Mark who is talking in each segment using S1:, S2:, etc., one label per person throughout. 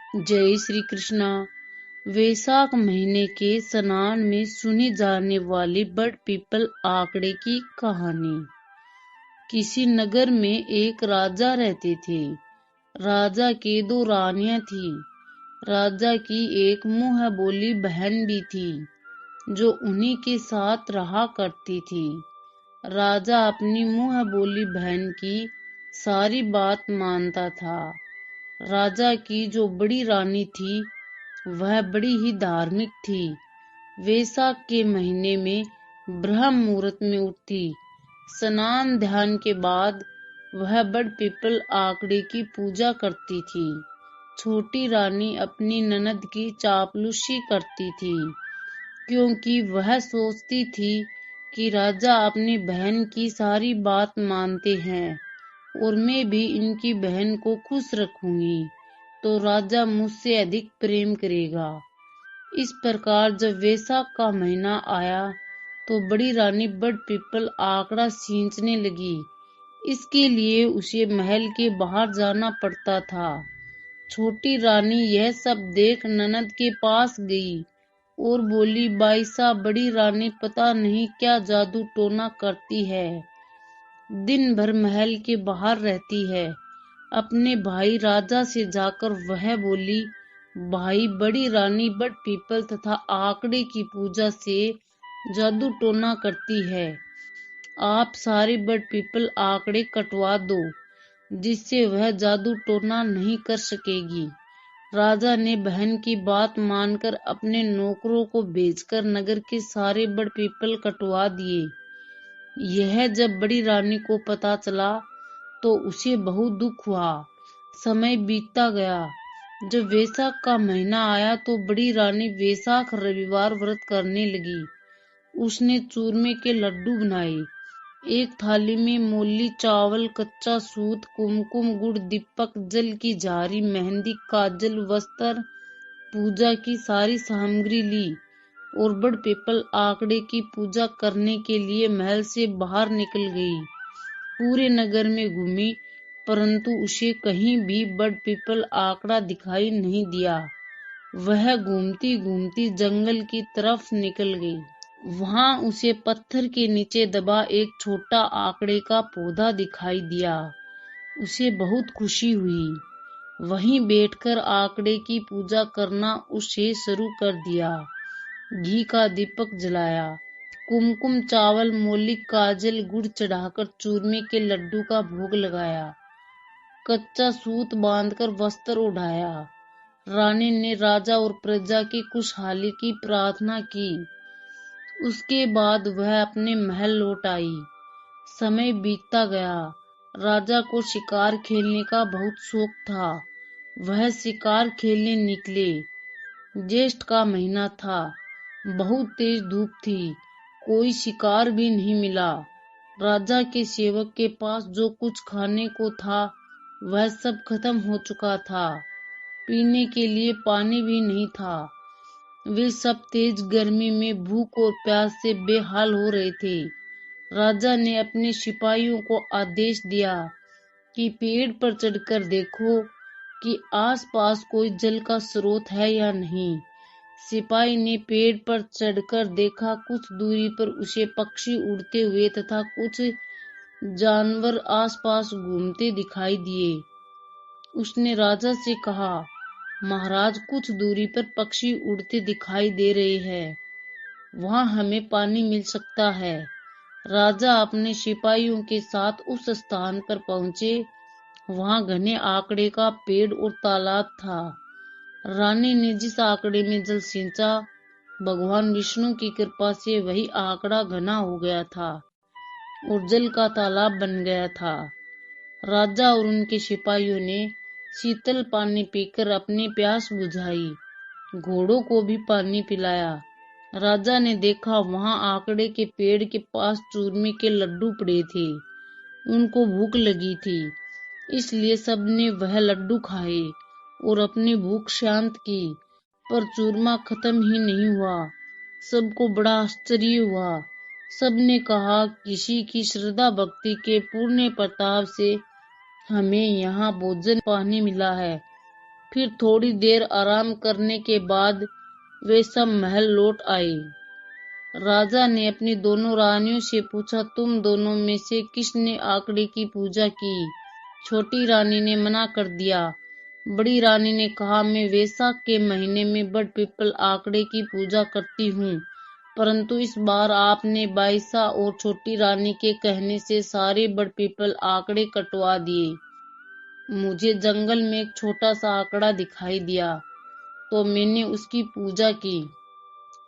S1: जय श्री कृष्णा। वैशाख महीने के स्नान में सुनी जाने वाली बड़ पीपल आंकड़े की कहानी। किसी नगर में एक राजा रहते थे। राजा के दो रानियां थी। राजा की एक मुंह बोली बहन भी थी जो उन्हीं के साथ रहा करती थी। राजा अपनी मुंह बोली बहन की सारी बात मानता था। राजा की जो बड़ी रानी थी वह बड़ी ही धार्मिक थी। वैशाख के महीने में ब्रह्म मुहूर्त में उठती, स्नान ध्यान के बाद वह बड़ पीपल आंकड़े की पूजा करती थी। छोटी रानी अपनी ननद की चापलूसी करती थी क्योंकि वह सोचती थी कि राजा अपनी बहन की सारी बात मानते हैं और मैं भी इनकी बहन को खुश रखूंगी तो राजा मुझसे अधिक प्रेम करेगा। इस प्रकार जब वैशाख का महीना आया तो बड़ी रानी बड़ पीपल आंकड़ा सींचने लगी। इसके लिए उसे महल के बाहर जाना पड़ता था। छोटी रानी यह सब देख ननद के पास गई और बोली, भाई साहब, बड़ी रानी पता नहीं क्या जादू टोना करती है, दिन भर महल के बाहर रहती है। अपने भाई राजा से जाकर वह बोली, भाई, बड़ी रानी बड़ पीपल तथा आंकड़े की पूजा से जादू टोना करती है। आप सारे बड़ पीपल आंकड़े कटवा दो जिससे वह जादू टोना नहीं कर सकेगी। राजा ने बहन की बात मानकर अपने नौकरों को भेजकर नगर के सारे बड़ पीपल कटवा दिए। यह जब बड़ी रानी को पता चला तो उसे बहुत दुख हुआ। समय बीतता गया। जब वैशाख का महीना आया तो बड़ी रानी वैशाख रविवार व्रत करने लगी। उसने चूरमे के लड्डू बनाए। एक थाली में मूली, चावल, कच्चा सूत, कुमकुम, गुड़, दीपक, जल की झारी, मेहंदी, काजल, वस्त्र, पूजा की सारी सामग्री ली और बड़ पीपल आंकड़े की पूजा करने के लिए महल से बाहर निकल गई। पूरे नगर में घूमी परंतु उसे कहीं भी बड़ पीपल आंकड़ा दिखाई नहीं दिया। वह घूमती घूमती जंगल की तरफ निकल गई। वहां उसे पत्थर के नीचे दबा एक छोटा आंकड़े का पौधा दिखाई दिया। उसे बहुत खुशी हुई। वहीं बैठकर आंकड़े की पूजा करना उसे शुरू कर दिया। घी का दीपक जलाया, कुमकुम, चावल, मूली, काजल, गुड़ चढ़ाकर चूरमे के लड्डू का भोग लगाया, कच्चा सूत बांधकर वस्त्र उठाया। रानी ने राजा और प्रजा की खुशहाली की प्रार्थना की। उसके बाद वह अपने महल लौट आई। समय बीतता गया। राजा को शिकार खेलने का बहुत शौक था। वह शिकार खेलने निकले। ज्येष्ठ का महीना था। बहुत तेज धूप थी। कोई शिकार भी नहीं मिला। राजा के सेवक के पास जो कुछ खाने को था वह सब खत्म हो चुका था। पीने के लिए पानी भी नहीं था। वे सब तेज गर्मी में भूख और प्यास से बेहाल हो रहे थे। राजा ने अपने सिपाहियों को आदेश दिया कि पेड़ पर चढ़कर देखो कि आसपास कोई जल का स्रोत है या नहीं। सिपाही ने पेड़ पर चढ़कर देखा। कुछ दूरी पर उसे पक्षी उड़ते हुए तथा कुछ जानवर आसपास घूमते दिखाई दिए। उसने राजा से कहा, महाराज, कुछ दूरी पर पक्षी उड़ते दिखाई दे रहे हैं, वहां हमें पानी मिल सकता है। राजा अपने सिपाहियों के साथ उस स्थान पर पहुंचे। वहां घने आंकड़े का पेड़ और तालाब था। रानी ने जिस आंकड़े में जल सींचा, भगवान विष्णु की कृपा से वही आंकड़ा घना हो गया था और जल का तालाब बन गया था। राजा और उनके सिपाहियों ने शीतल पानी पीकर अपनी प्यास बुझाई। घोड़ों को भी पानी पिलाया। राजा ने देखा वहां आंकड़े के पेड़ के पास चूरमे के लड्डू पड़े थे। उनको भूख लगी थी, इसलिए सबने वह लड्डू खाए और अपनी भूख शांत की। पर चूरमा खत्म ही नहीं हुआ। सबको बड़ा आश्चर्य हुआ। सबने कहा, किसी की श्रद्धा भक्ति के पूर्ण प्रताप से हमें यहाँ भोजन पानी मिला है। फिर थोड़ी देर आराम करने के बाद वे सब महल लौट आए। राजा ने अपनी दोनों रानियों से पूछा, तुम दोनों में से किसने आंकड़े की पूजा की? छोटी रानी ने मना कर दिया। बड़ी रानी ने कहा, मैं वैशाख के महीने में बड़ पीपल आंकड़े की पूजा करती हूँ, परंतु इस बार आपने बाईसा और छोटी रानी के कहने से सारे बड़ पीपल आंकड़े कटवा दिए। मुझे जंगल में एक छोटा सा आंकड़ा दिखाई दिया तो मैंने उसकी पूजा की।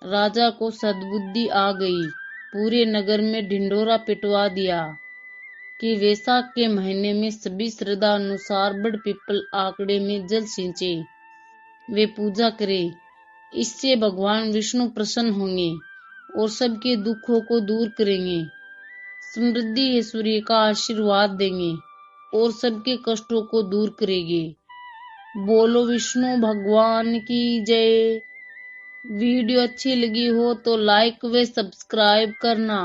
S1: राजा को सद्बुद्धि आ गई। पूरे नगर में ढिंढोरा पिटवा दिया कि वैशाख के महीने में सभी श्रद्धा अनुसार बड़ पीपल आंकड़े में जल सींचे, वे पूजा करें। इससे भगवान विष्णु प्रसन्न होंगे और सबके दुखों को दूर करेंगे, समृद्धि ऐश्वर्य का आशीर्वाद देंगे और सबके कष्टों को दूर करेंगे। बोलो विष्णु भगवान की जय। वीडियो अच्छी लगी हो तो लाइक व सब्सक्राइब करना।